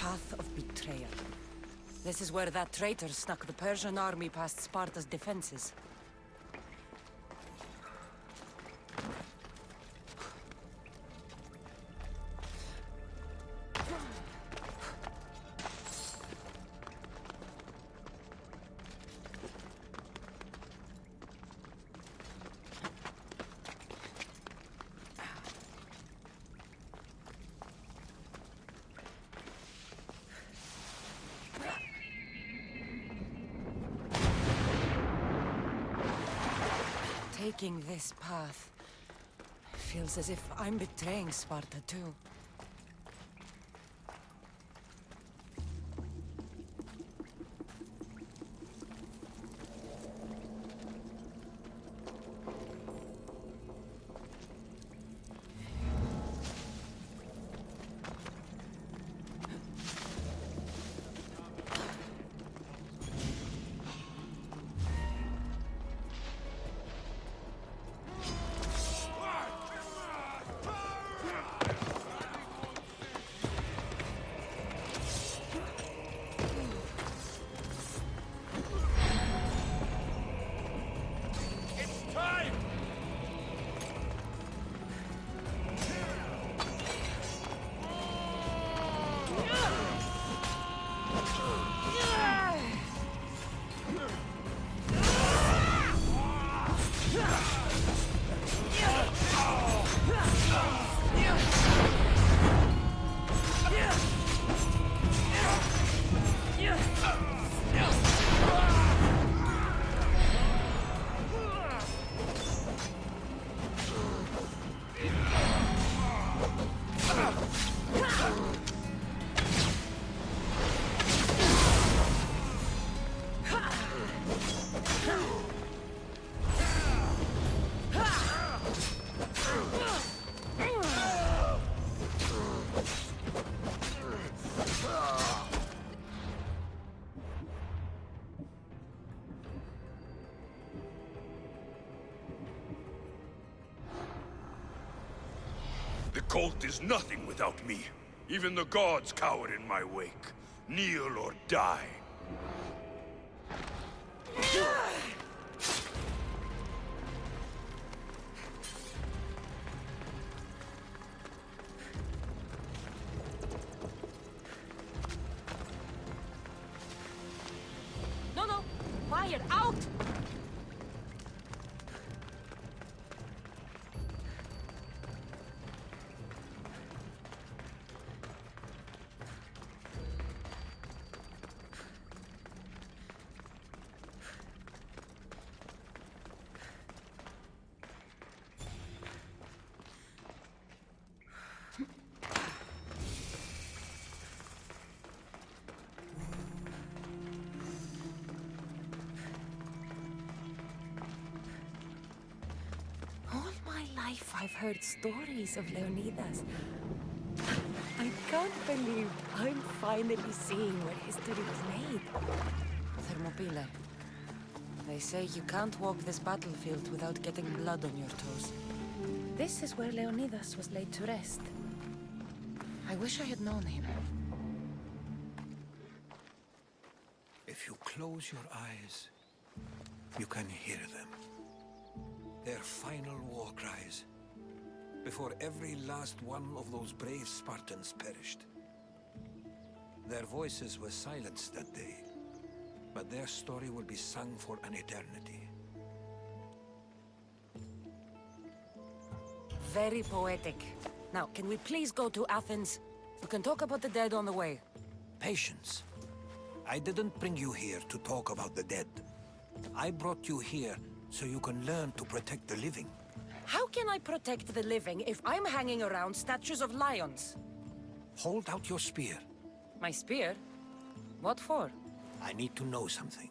path of betrayal. This is where that traitor snuck the Persian army past Sparta's defenses. Taking this path feels as if I'm betraying Sparta too. The cult is nothing without me. Even the gods cower in my wake. Kneel or die. No! Fire out! I've heard stories of Leonidas. I can't believe I'm finally seeing where history was made. Thermopylae. They say you can't walk this battlefield without getting blood on your toes. This is where Leonidas was laid to rest. I wish I had known him. If you close your eyes, you can hear them. Their final war cries, before every last one of those brave Spartans perished. Their voices were silenced that day, but their story will be sung for an eternity. Very poetic. Now, can we please go to Athens? We can talk about the dead on the way. Patience. I didn't bring you here to talk about the dead. I brought you here so you can learn to protect the living. How can I protect the living if I'm hanging around statues of lions? Hold out your spear. My spear? What for? I need to know something.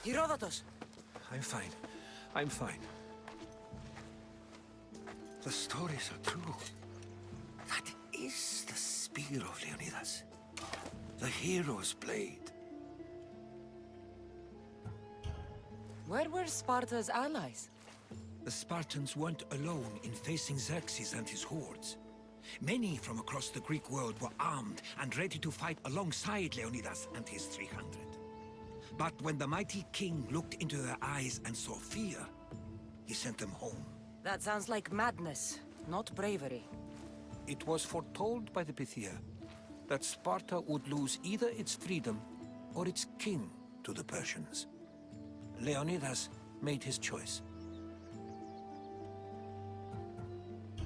Herodotus! I'm fine. I'm fine. The stories are true. That is the spear of Leonidas. The hero's blade. Where were Sparta's allies? The Spartans weren't alone in facing Xerxes and his hordes. Many from across the Greek world were armed and ready to fight alongside Leonidas and his 300. But when the mighty king looked into their eyes and saw fear, he sent them home. That sounds like madness, not bravery. It was foretold by the Pythia that Sparta would lose either its freedom or its king to the Persians. Leonidas made his choice.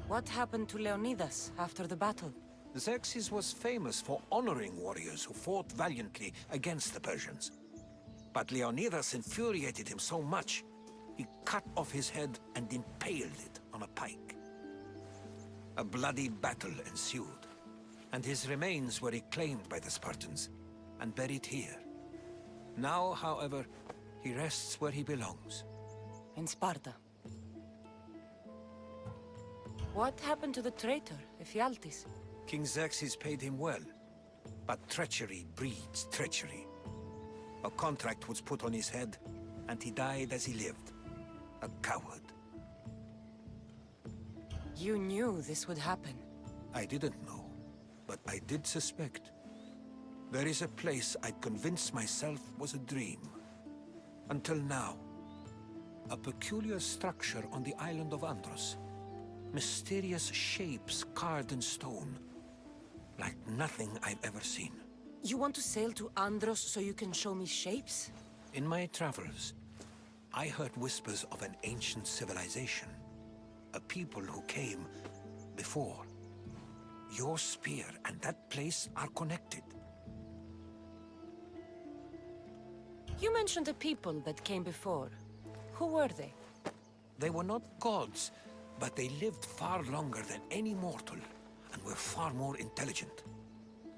What happened to Leonidas after the battle? Xerxes was famous for honoring warriors who fought valiantly against the Persians. But Leonidas infuriated him so much, he cut off his head and impaled it on a pike. A bloody battle ensued, and his remains were reclaimed by the Spartans and buried here. Now, however, he rests where he belongs. In Sparta. What happened to the traitor, Ephialtes? King Xerxes paid him well, but treachery breeds treachery. A contract was put on his head, and he died as he lived. A coward. You knew this would happen. I didn't know, but I did suspect. There is a place I'd convinced myself was a dream. Until now. A peculiar structure on the island of Andros. Mysterious shapes carved in stone. Like nothing I've ever seen. You want to sail to Andros so you can show me shapes? In my travels, I heard whispers of an ancient civilization. A people who came before. Your spear and that place are connected. You mentioned a people that came before. Who were they? They were not gods, but they lived far longer than any mortal, and were far more intelligent.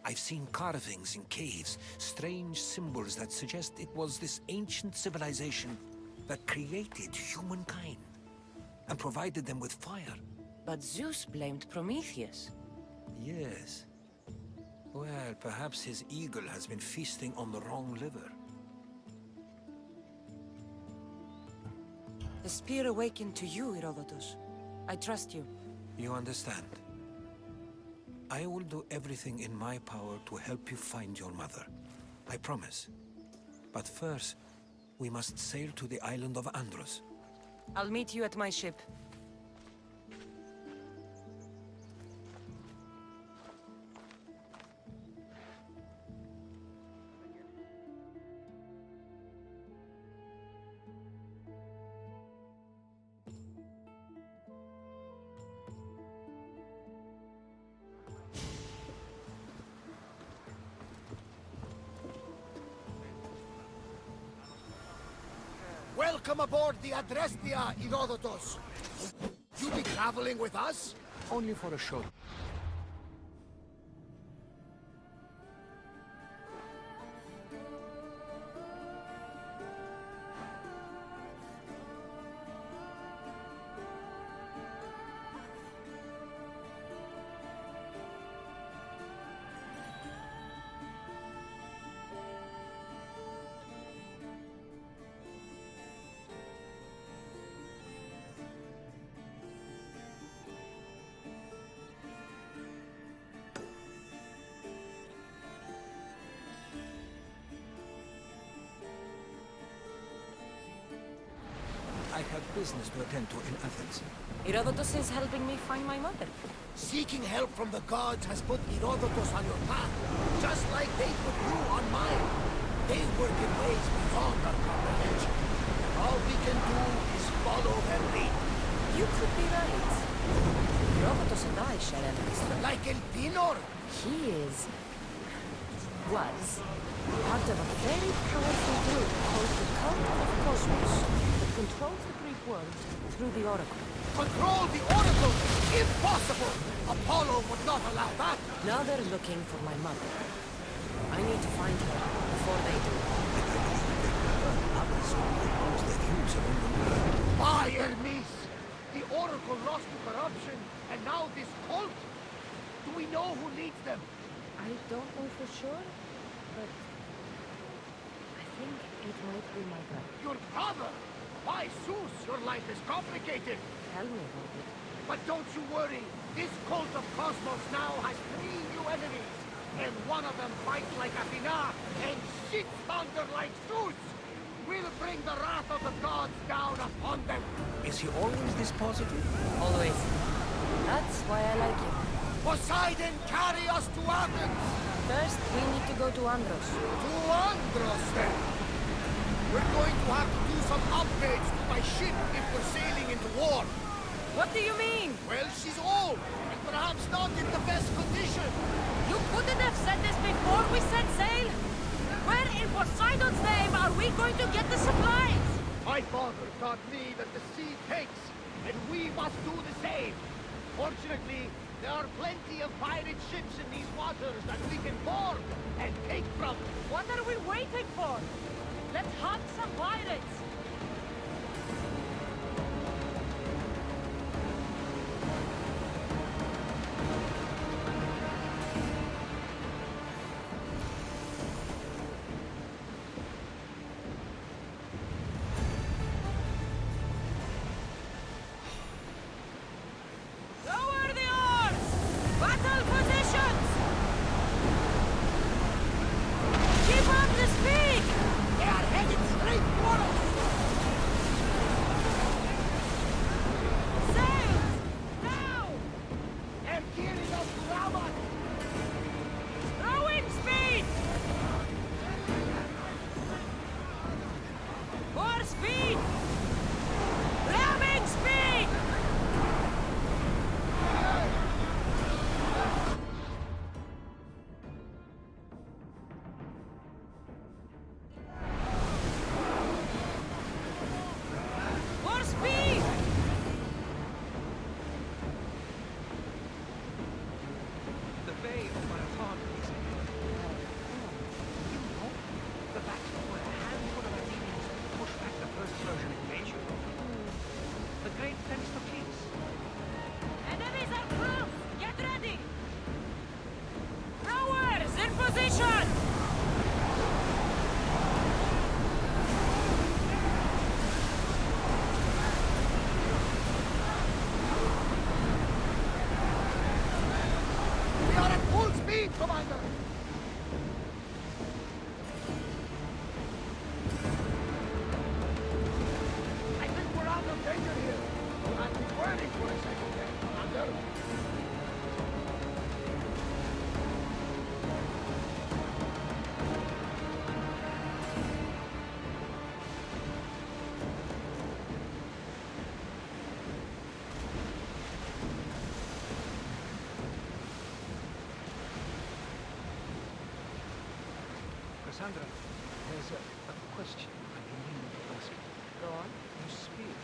I've seen carvings in caves, strange symbols that suggest it was this ancient civilization that created humankind, and provided them with fire. But Zeus blamed Prometheus. Yes. Well, perhaps his eagle has been feasting on the wrong liver. The spear awakened to you, Herodotus. I trust you. You understand. I will do everything in my power to help you find your mother. I promise. But first, we must sail to the island of Andros. I'll meet you at my ship. Welcome aboard the Adrestia, Herodotus. You be traveling with us? Only for a short. I have business to attend to in Athens. Herodotus is helping me find my mother. Seeking help from the gods has put Herodotus on your path, just like they put you on mine. They work in ways beyond our comprehension. All we can do is follow their lead. You could be right. Herodotus and I share enemies. Like El Pinor? Was part of a very powerful group called the Cult of Cosmos that controls the Greek world through the Oracle. Control the Oracle! Impossible! Apollo would not allow that! Now they're looking for my mother. I need to find her before they do. Others only knows their views among the world. By Hermes! The Oracle lost to corruption, and now this cult? Do we know who leads them? I don't know for sure, but I think it might be my brother. Your brother? Why, Zeus, your life is complicated. Tell me about it. But don't you worry. This cult of Cosmos now has 3 new enemies. And one of them fights like Athena and shits thunder like Zeus. We'll bring the wrath of the gods down upon them. Is he always this positive? Always. That's why I like him. Poseidon, carry us to Athens! First, we need to go to Andros. To Andros, then! We're going to have to do some upgrades to my ship if we're sailing into war. What do you mean? Well, she's old, and perhaps not in the best condition. You couldn't have said this before we set sail? Where in Poseidon's name are we going to get the supplies? My father taught me that the sea takes, and we must do the same. Fortunately, there are plenty of pirate ships in these waters that we can board and take from. What are we waiting for? Let's hunt some pirates! Lower the oars! Battle positions! Keep up the speed! They are headed straight for us! Sails! Now! They're gearing up to ram us! Rowing speed! More speed! Ramming speed! More speed! The Bay of Marathon is ahead. You know, the battle where a handful of Athenians pushed back the first Persian invasion. The great Themistocles. Enemies are close! Get ready! Rowers in position! We are at full speed, Commander! I think we're out of danger here. I've been worried for a second there, Commander. Cassandra, there's a question I've been meaning to ask you. Go on. Your spear.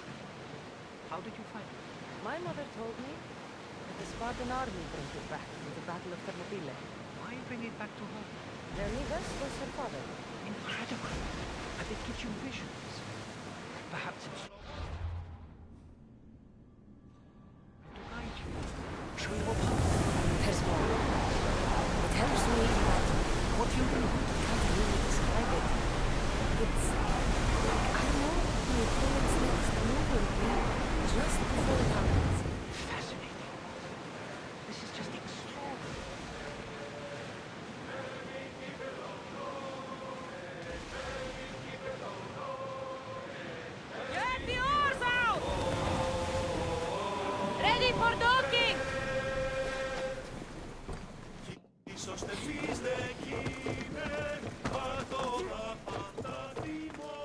How did you find it? My mother told me that the Spartan army brought it back from the Battle of Thermopylae. Why bring it back to her? Leonidas was her father. Incredible. And it gives you visions. Perhaps it's to guide you. Show you what There's more. It helps me that What you do? can't really describe it. It's I know the Achilles' next move will be just before it happens. Fascinating. This is just extraordinary. Get the oars out! Ready for docking! Ίσως τεφείς δεν γίνε, πατώ τα πάντα θυμώ.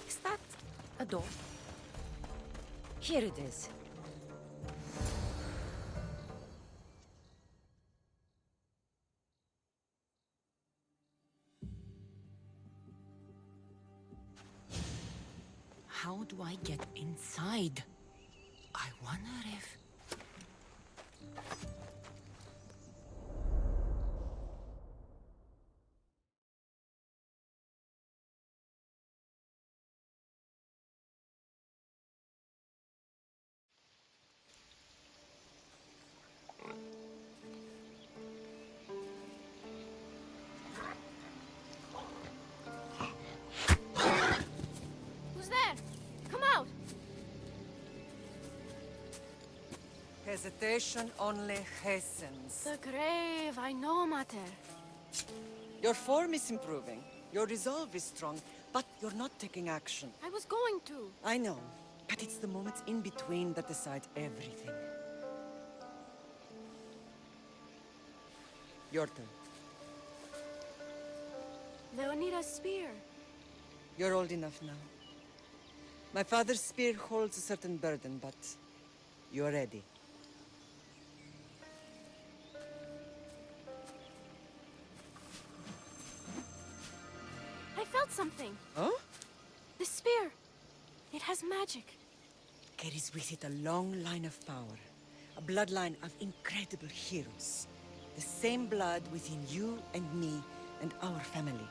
Is that a door? Here it is. How do I get inside? I wonder if... Who's there? Come out! Hesitation only hastens. The grave, I know, Mater. Your form is improving. Your resolve is strong, but you're not taking action. I was going to. I know, but it's the moments in between that decide everything. Your turn. Leonida's spear. You're old enough now. My father's spear holds a certain burden, but you're ready. I felt something. Oh? The spear. It has magic. Carries with it a long line of power. A bloodline of incredible heroes. The same blood within you and me and our family.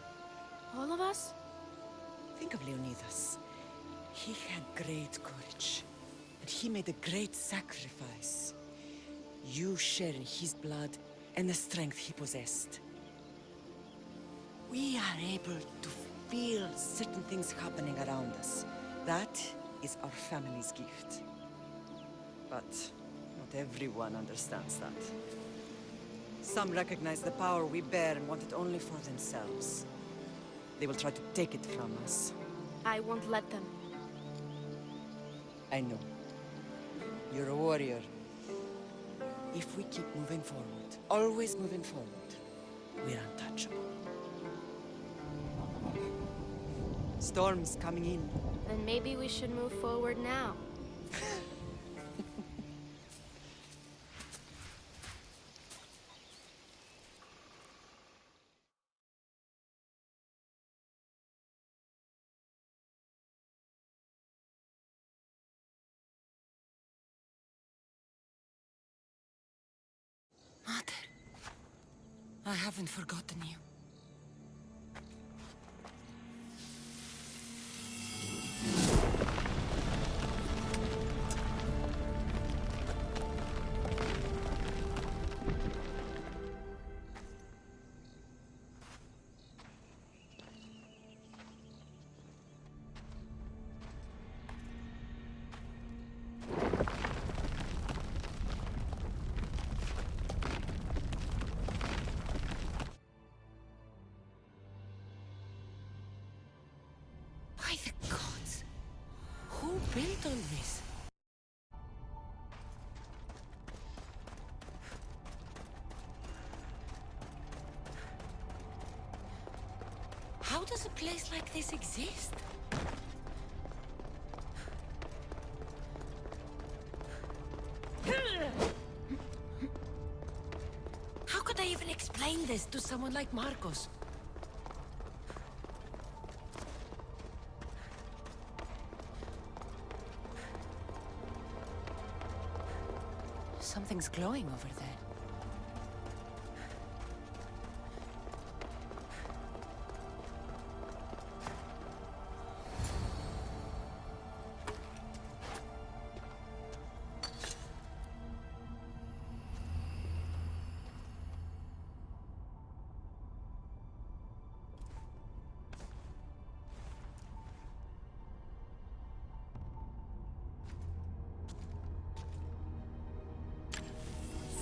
All of us? Think of Leonidas. He had great courage, and he made a great sacrifice. You share in his blood and the strength he possessed. We are able to feel certain things happening around us. That is our family's gift. But not everyone understands that. Some recognize the power we bear and want it only for themselves. They will try to take it from us. I won't let them. I know. You're a warrior. If we keep moving forward, always moving forward, we're untouchable. Storm's coming in. Then maybe we should move forward now. Mater, I haven't forgotten you. built all this? How does a place like this exist? How could I even explain this to someone like Marcos? Something's glowing over there.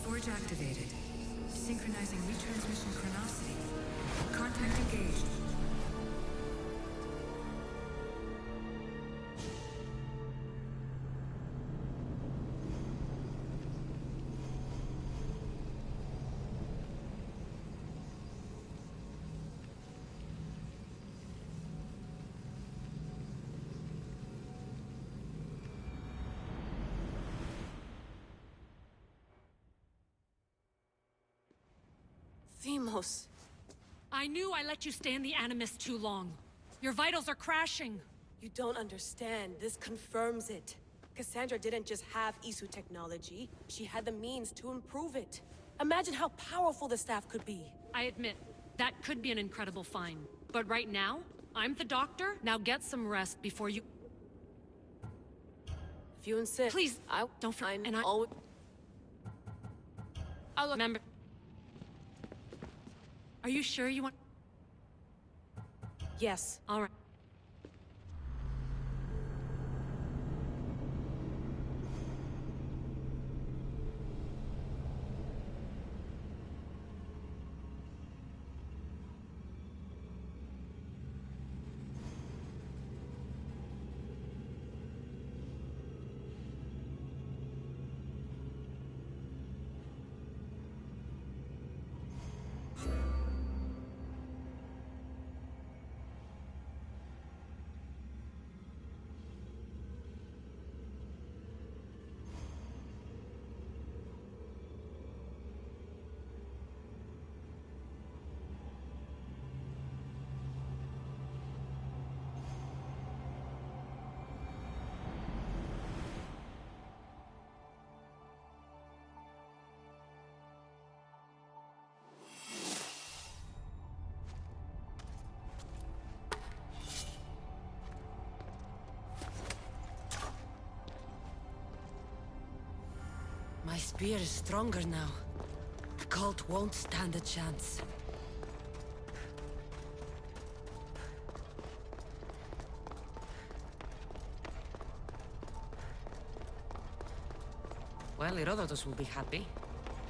Forge activated. Synchronizing retransmission chronicity. Contact engaged. Themos. I knew I let you stay in the Animus too long. Your vitals are crashing. You don't understand. This confirms it. Cassandra didn't just have Isu technology. She had the means to improve it. Imagine how powerful the staff could be. I admit, that could be an incredible find. But right now, I'm the doctor. Now get some rest before you... If you insist. Please, I don't forget. And I'll remember... Are you sure you want... Yes. All right. My spear is stronger now. The cult won't stand a chance. Well, Herodotus will be happy.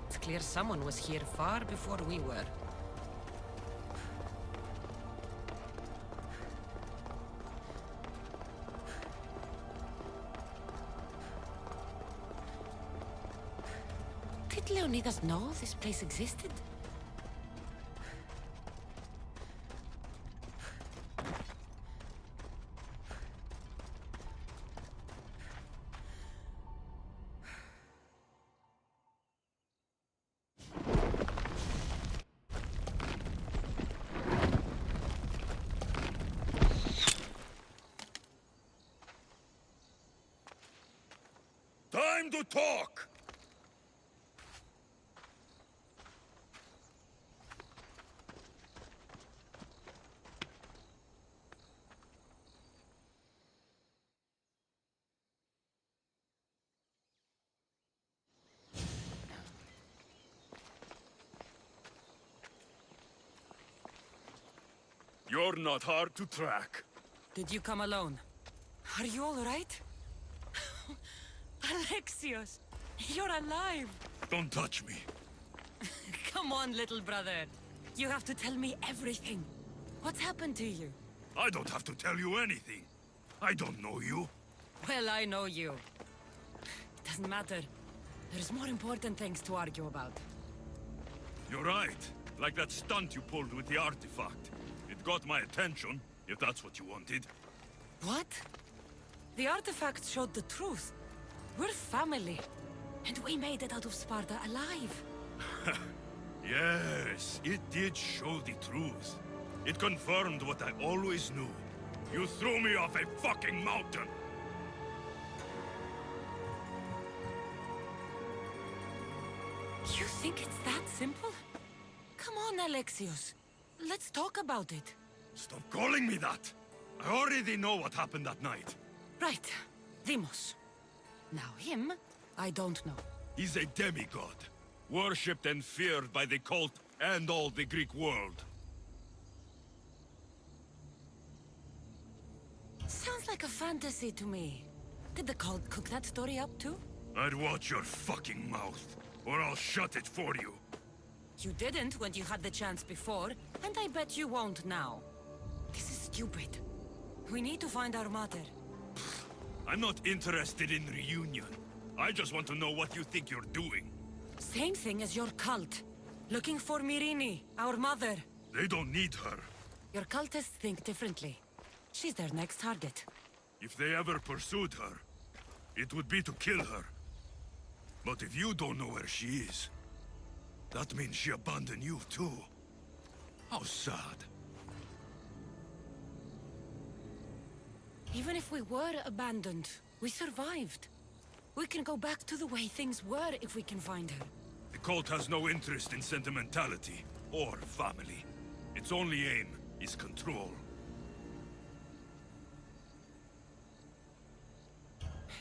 It's clear someone was here far before we were. Did Leonidas know this place existed? Time to talk! You're not hard to track. Did you come alone? Are you all right? Alexios, you're alive! Don't touch me. Come on, little brother. You have to tell me everything. What's happened to you? I don't have to tell you anything. I don't know you. Well, I know you. It doesn't matter. There's more important things to argue about. You're right. Like that stunt you pulled with the artifact. It got my attention, if that's what you wanted. What? The artifact showed the truth. We're family. And we made it out of Sparta alive. Yes, it did show the truth. It confirmed what I always knew. You threw me off a fucking mountain! You think it's that simple? Come on, Alexios. Let's talk about it. Stop calling me that! I already know what happened that night. Right. Deimos. Now him, I don't know. He's a demigod. Worshipped and feared by the cult and all the Greek world. Sounds like a fantasy to me. Did the cult cook that story up too? I'd watch your fucking mouth, or I'll shut it for you. You didn't when you had the chance before, and I bet you won't now. This is stupid. We need to find our mother. I'm not interested in reunion. I just want to know what you think you're doing. Same thing as your cult. Looking for Myrrine, our mother. They don't need her. Your cultists think differently. She's their next target. If they ever pursued her, it would be to kill her. But if you don't know where she is, that means she abandoned you too. How sad. Even if we were abandoned, we survived. We can go back to the way things were if we can find her. The cult has no interest in sentimentality or family. Its only aim is control.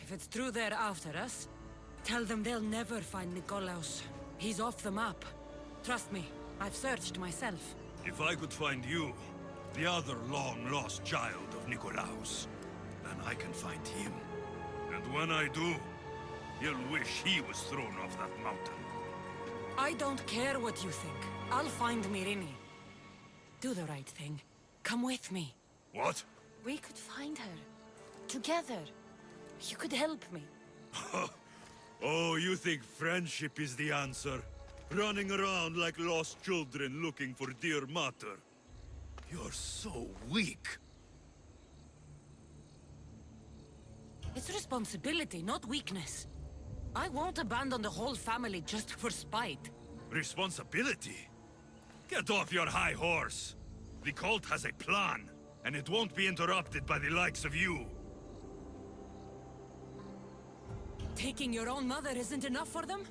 If it's true they're after us, tell them they'll never find Nikolaos. He's off the map. Trust me, I've searched myself. If I could find you, the other long-lost child of Nikolaos, then I can find him. And when I do, he'll wish he was thrown off that mountain. I don't care what you think. I'll find Myrrine. Do the right thing. Come with me. What? We could find her. Together. You could help me. Oh, you think friendship is the answer? Running around like lost children looking for dear mater. You're so weak. It's responsibility, not weakness. I won't abandon the whole family just for spite. Responsibility? Get off your high horse. The cult has a plan, and it won't be interrupted by the likes of you. Taking your own mother isn't enough for them?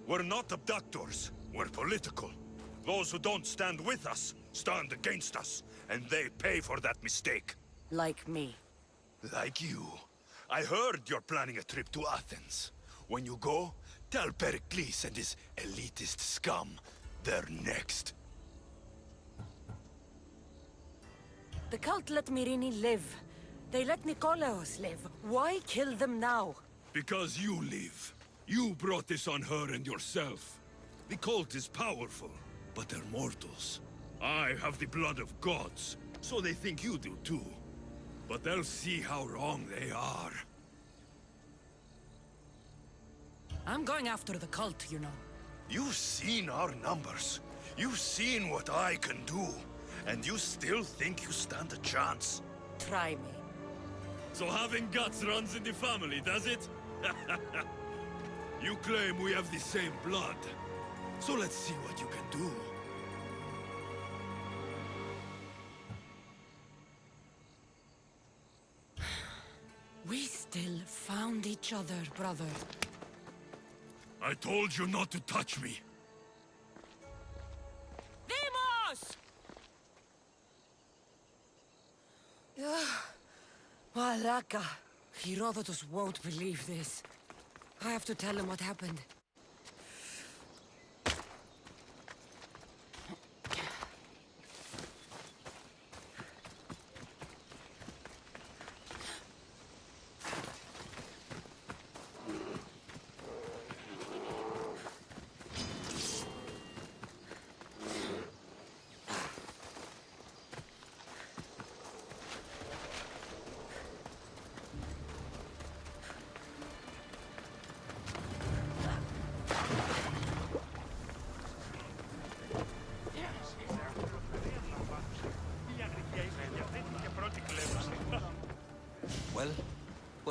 We're not abductors. We're political. Those who don't stand with us, stand against us. And they pay for that mistake. Like me. Like you. I heard you're planning a trip to Athens. When you go, tell Pericles and his elitist scum they're next. The cult let Myrrine live. They let Nikolaos live. Why kill them now? Because you live. You brought this on her and yourself. The cult is powerful, but they're mortals. I have the blood of gods, so they think you do too. But they'll see how wrong they are. I'm going after the cult, you know. You've seen our numbers. You've seen what I can do. And you still think you stand a chance? Try me. So having guts runs in the family, does it? You claim we have the same blood. So let's see what you can do. We still found each other, brother. I told you not to touch me. Deimos! Malaka. Herodotus won't believe this. I have to tell him what happened.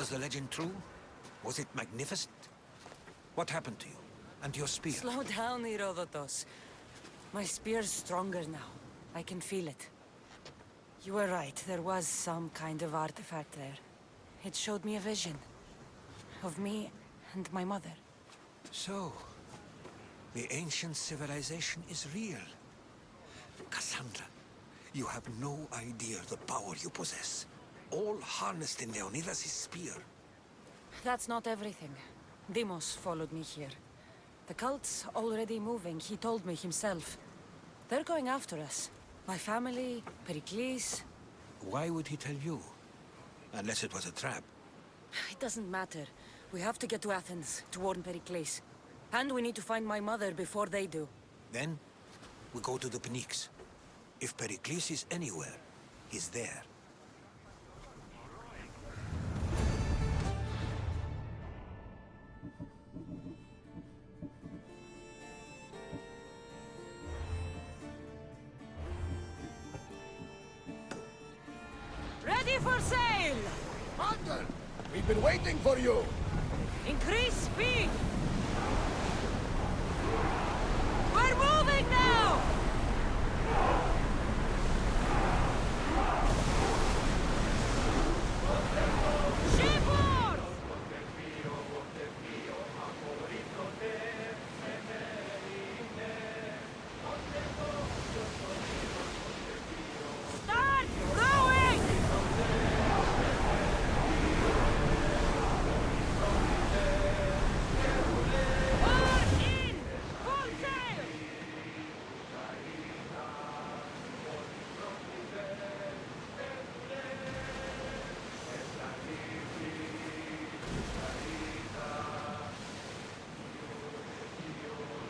Was the legend true? Was it magnificent? What happened to you? And to your spear? Slow down, Herodotus. My spear's stronger now. I can feel it. You were right. There was some kind of artifact there. It showed me a vision. Of me and my mother. So, the ancient civilization is real. Cassandra, you have no idea the power you possess. All harnessed in Leonidas' spear. That's not everything. Deimos followed me here. The cult's already moving, he told me himself. They're going after us. My family, Pericles. Why would he tell you? Unless it was a trap. It doesn't matter. We have to get to Athens, to warn Pericles. And we need to find my mother before they do. Then, we go to the Pnyx. If Pericles is anywhere, he's there. Ready for sail! Commander, we've been waiting for you. Increase speed! We're moving now! Shipboard! Start rowing! Oar in! Full sail!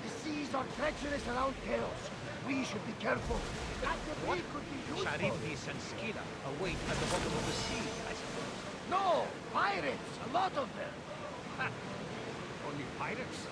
The seas are treacherous around Chaos. We should be careful. That debris could be useful. Charybdis and Scylla await at the bottom of the sea, I suppose. No! Pirates! A lot of them! Ha! Only pirates?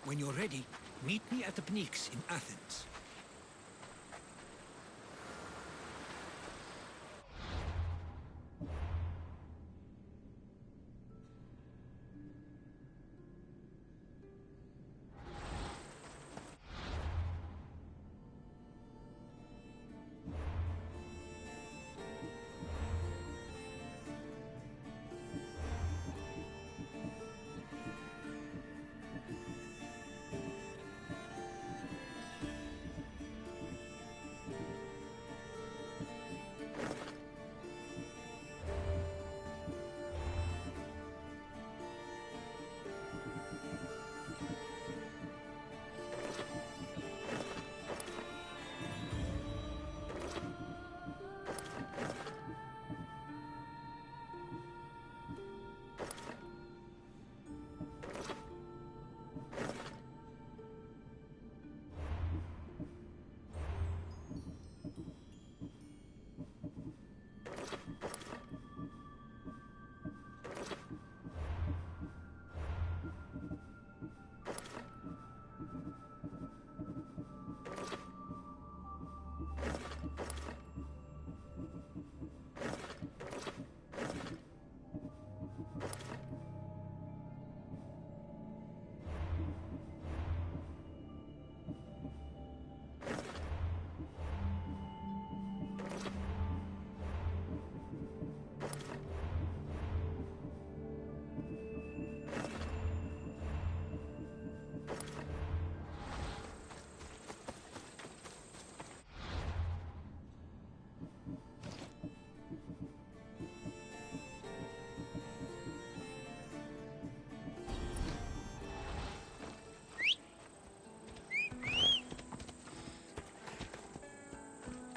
When you're ready, meet me at the Pnyx in Athens.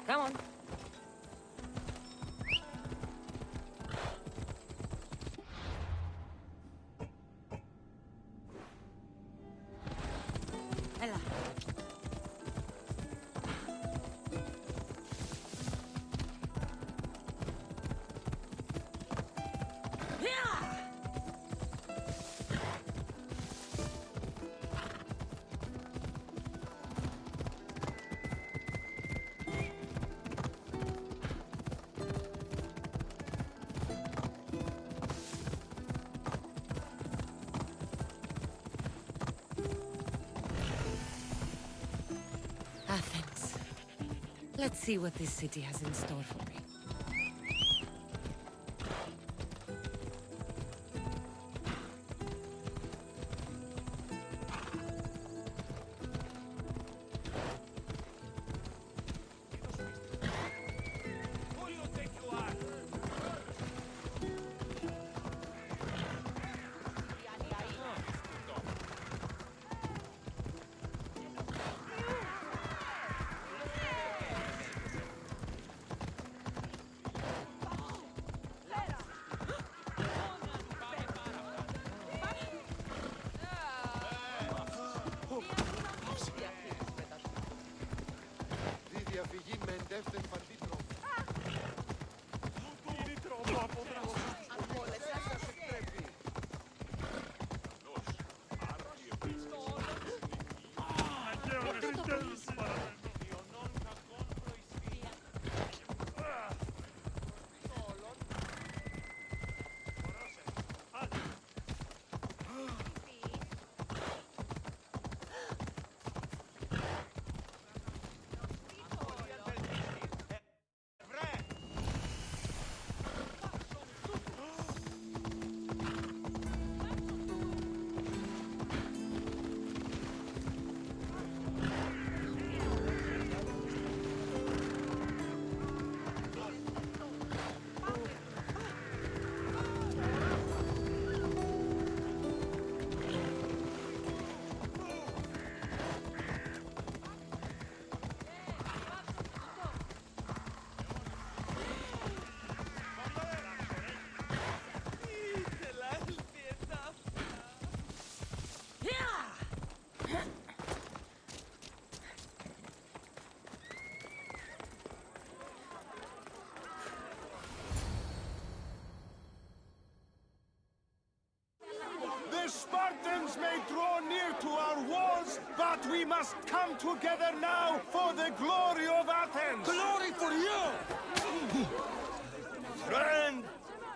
Come on. Ella. Athens. Let's see what this city has in store for me. The Spartans may draw near to our walls, but we must come together now for the glory of Athens! Glory for you!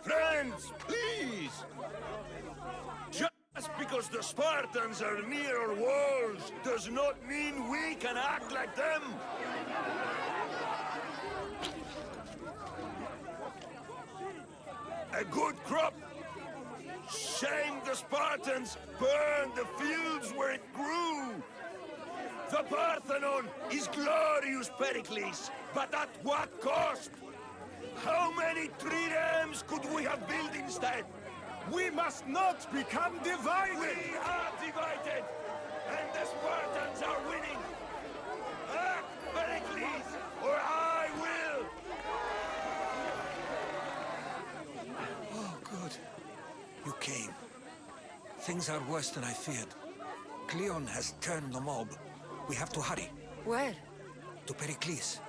Friends, please! Just because the Spartans are near our walls does not mean we can act like them! A good crop! Shame the Spartans burned the fields where it grew! The Parthenon is glorious, Pericles, but at what cost? How many triremes could we have built instead? We must not become divided! We are divided! And the Spartans are winning! Act, Pericles, or I will! Oh, good. You came. Things are worse than I feared. Cleon has turned the mob. We have to hurry. Where? To Pericles.